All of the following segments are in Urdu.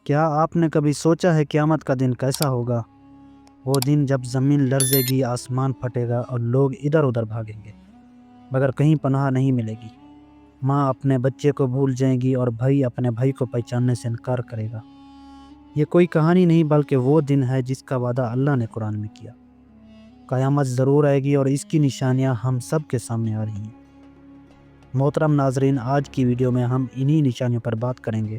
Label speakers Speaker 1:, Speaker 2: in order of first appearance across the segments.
Speaker 1: کیا آپ نے کبھی سوچا ہے قیامت کا دن کیسا ہوگا؟ وہ دن جب زمین لرزے گی، آسمان پھٹے گا اور لوگ ادھر ادھر بھاگیں گے مگر کہیں پناہ نہیں ملے گی۔ ماں اپنے بچے کو بھول جائیں گی اور بھائی اپنے بھائی کو پہچاننے سے انکار کرے گا۔ یہ کوئی کہانی نہیں بلکہ وہ دن ہے جس کا وعدہ اللہ نے قرآن میں کیا۔ قیامت ضرور آئے گی اور اس کی نشانیاں ہم سب کے سامنے آ رہی ہیں۔ محترم ناظرین، آج کی ویڈیو میں ہم انہی نشانیوں پر بات کریں گے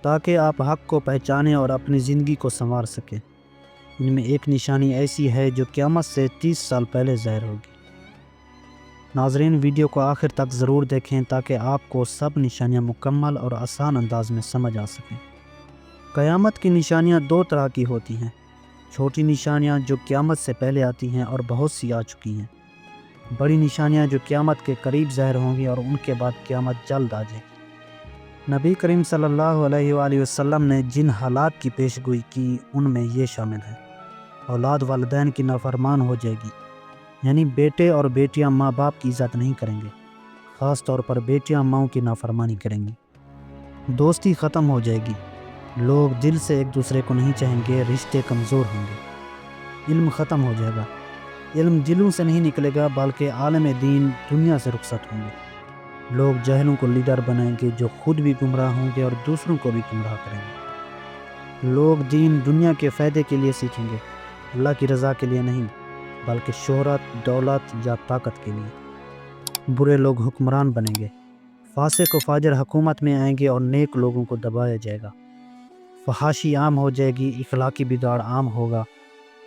Speaker 1: تاکہ آپ حق کو پہچانیں اور اپنی زندگی کو سنوار سکیں۔ ان میں ایک نشانی ایسی ہے جو قیامت سے 30 سال پہلے ظاہر ہوگی۔ ناظرین، ویڈیو کو آخر تک ضرور دیکھیں تاکہ آپ کو سب نشانیاں مکمل اور آسان انداز میں سمجھ آ سکیں۔ قیامت کی نشانیاں دو طرح کی ہوتی ہیں: چھوٹی نشانیاں جو قیامت سے پہلے آتی ہیں اور بہت سی آ چکی ہیں، بڑی نشانیاں جو قیامت کے قریب ظاہر ہوں گی اور ان کے بعد قیامت جلد آ جائے گی۔ نبی کریم صلی اللہ علیہ وآلہ وسلم نے جن حالات کی پیش گوئی کی ان میں یہ شامل ہے: اولاد والدین کی نافرمان ہو جائے گی، یعنی بیٹے اور بیٹیاں ماں باپ کی عزت نہیں کریں گے، خاص طور پر بیٹیاں ماؤں کی نافرمانی کریں گی۔ دوستی ختم ہو جائے گی، لوگ دل سے ایک دوسرے کو نہیں چاہیں گے، رشتے کمزور ہوں گے۔ علم ختم ہو جائے گا، علم دلوں سے نہیں نکلے گا بلکہ عالم دین دنیا سے رخصت ہوں گے۔ لوگ جاہلوں کو لیڈر بنائیں گے جو خود بھی گمراہ ہوں گے اور دوسروں کو بھی گمراہ کریں گے۔ لوگ دین دنیا کے فائدے کے لیے سیکھیں گے، اللہ کی رضا کے لیے نہیں بلکہ شہرت، دولت یا طاقت کے لیے۔ برے لوگ حکمران بنیں گے، فاسق و فاجر حکومت میں آئیں گے اور نیک لوگوں کو دبایا جائے گا۔ فحاشی عام ہو جائے گی، اخلاقی بگاڑ عام ہوگا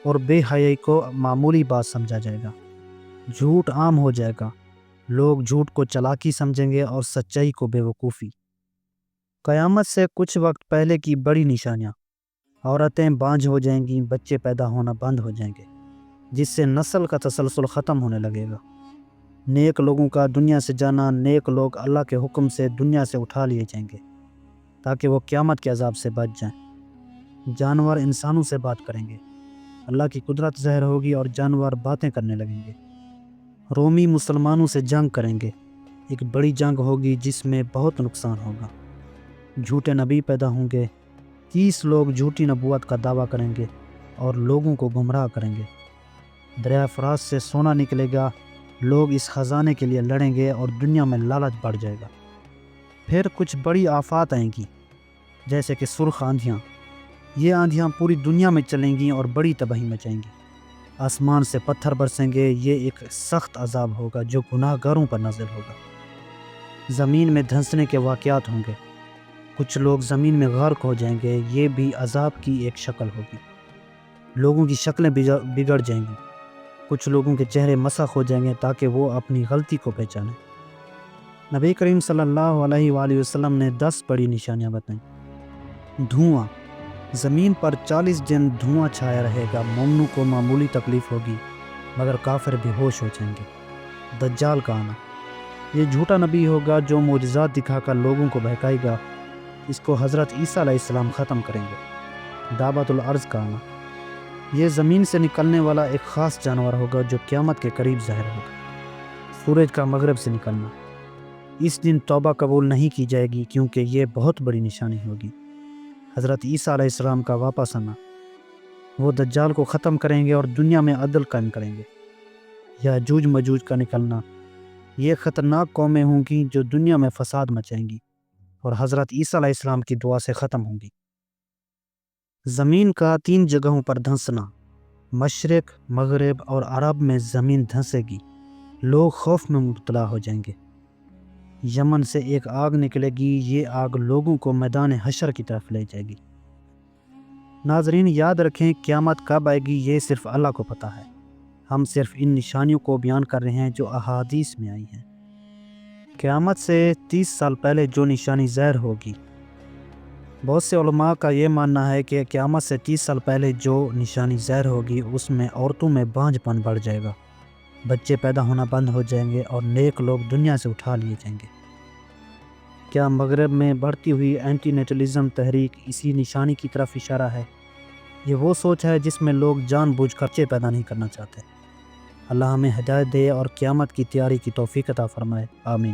Speaker 1: اور بے حیائی کو معمولی بات سمجھا جائے گا۔ جھوٹ عام ہو جائے گا، لوگ جھوٹ کو چالاکی سمجھیں گے اور سچائی کو بے وقوفی۔ قیامت سے کچھ وقت پہلے کی بڑی نشانیاں: عورتیں بانجھ ہو جائیں گی، بچے پیدا ہونا بند ہو جائیں گے جس سے نسل کا تسلسل ختم ہونے لگے گا۔ نیک لوگوں کا دنیا سے جانا، نیک لوگ اللہ کے حکم سے دنیا سے اٹھا لیے جائیں گے تاکہ وہ قیامت کے عذاب سے بچ جائیں۔ جانور انسانوں سے بات کریں گے، اللہ کی قدرت ظاہر ہوگی اور جانور باتیں کرنے لگیں گے۔ رومی مسلمانوں سے جنگ کریں گے، ایک بڑی جنگ ہوگی جس میں بہت نقصان ہوگا۔ جھوٹے نبی پیدا ہوں گے، 30 لوگ جھوٹی نبوت کا دعویٰ کریں گے اور لوگوں کو گمراہ کریں گے۔ دریا فرات سے سونا نکلے گا، لوگ اس خزانے کے لیے لڑیں گے اور دنیا میں لالچ بڑھ جائے گا۔ پھر کچھ بڑی آفات آئیں گی جیسے کہ سرخ آندھیاں۔ یہ آندھیاں پوری دنیا میں چلیں گی اور بڑی تباہی مچائیں گی۔ آسمان سے پتھر برسیں گے، یہ ایک سخت عذاب ہوگا جو گناہ گاروں پر نازل ہوگا۔ زمین میں دھنسنے کے واقعات ہوں گے، کچھ لوگ زمین میں غرق ہو جائیں گے، یہ بھی عذاب کی ایک شکل ہوگی۔ لوگوں کی شکلیں بگڑ جائیں گی، کچھ لوگوں کے چہرے مسخ ہو جائیں گے تاکہ وہ اپنی غلطی کو پہچانیں۔ نبی کریم صلی اللہ علیہ وآلہ وسلم نے 10 بڑی نشانیاں بتائیں۔ دھواں، زمین پر 40 دن دھواں چھایا رہے گا، مومنوں کو معمولی تکلیف ہوگی مگر کافر بے ہوش ہو جائیں گے۔ دجال کا آنا، یہ جھوٹا نبی ہوگا جو معجزات دکھا کر لوگوں کو بہکائے گا، اس کو حضرت عیسیٰ علیہ السلام ختم کریں گے۔ دعوت الارض کا آنا، یہ زمین سے نکلنے والا ایک خاص جانور ہوگا جو قیامت کے قریب ظاہر ہوگا۔ سورج کا مغرب سے نکلنا، اس دن توبہ قبول نہیں کی جائے گی کیونکہ یہ بہت بڑی نشانی ہوگی۔ حضرت عیسیٰ علیہ السلام کا واپس آنا، وہ دجال کو ختم کریں گے اور دنیا میں عدل قائم کریں گے۔ یاجوج مجوج کا نکلنا، یہ خطرناک قومیں ہوں گی جو دنیا میں فساد مچائیں گی اور حضرت عیسیٰ علیہ السلام کی دعا سے ختم ہوں گی۔ زمین کا 3 جگہوں پر دھنسنا، مشرق، مغرب اور عرب میں زمین دھنسے گی، لوگ خوف میں مبتلا ہو جائیں گے۔ یمن سے ایک آگ نکلے گی، یہ آگ لوگوں کو میدان حشر کی طرف لے جائے گی۔ ناظرین، یاد رکھیں قیامت کب آئے گی یہ صرف اللہ کو پتہ ہے، ہم صرف ان نشانیوں کو بیان کر رہے ہیں جو احادیث میں آئی ہیں۔ قیامت سے 30 سال پہلے جو نشانی ظاہر ہوگی، بہت سے علماء کا یہ ماننا ہے کہ قیامت سے 30 سال پہلے جو نشانی ظاہر ہوگی اس میں عورتوں میں بانجھ پن بڑھ جائے گا، بچے پیدا ہونا بند ہو جائیں گے اور نیک لوگ دنیا سے اٹھا لیے جائیں گے۔ کیا مغرب میں بڑھتی ہوئی اینٹی نیٹلزم تحریک اسی نشانی کی طرف اشارہ ہے؟ یہ وہ سوچ ہے جس میں لوگ جان بوجھ کر بچے پیدا نہیں کرنا چاہتے۔ اللہ ہمیں ہدایت دے اور قیامت کی تیاری کی توفیق عطا فرمائے، آمین۔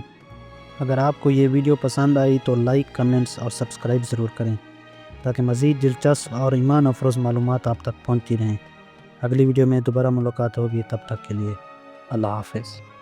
Speaker 1: اگر آپ کو یہ ویڈیو پسند آئی تو لائک، کمنٹس اور سبسکرائب ضرور کریں۔ تاکہ مزید دلچسپ اور ایمان افروز معلومات آپ تک پہنچتی رہیں۔ اگلی ویڈیو میں دوبارہ ملاقات ہوگی، تب تک کے لیے اللہ حافظ۔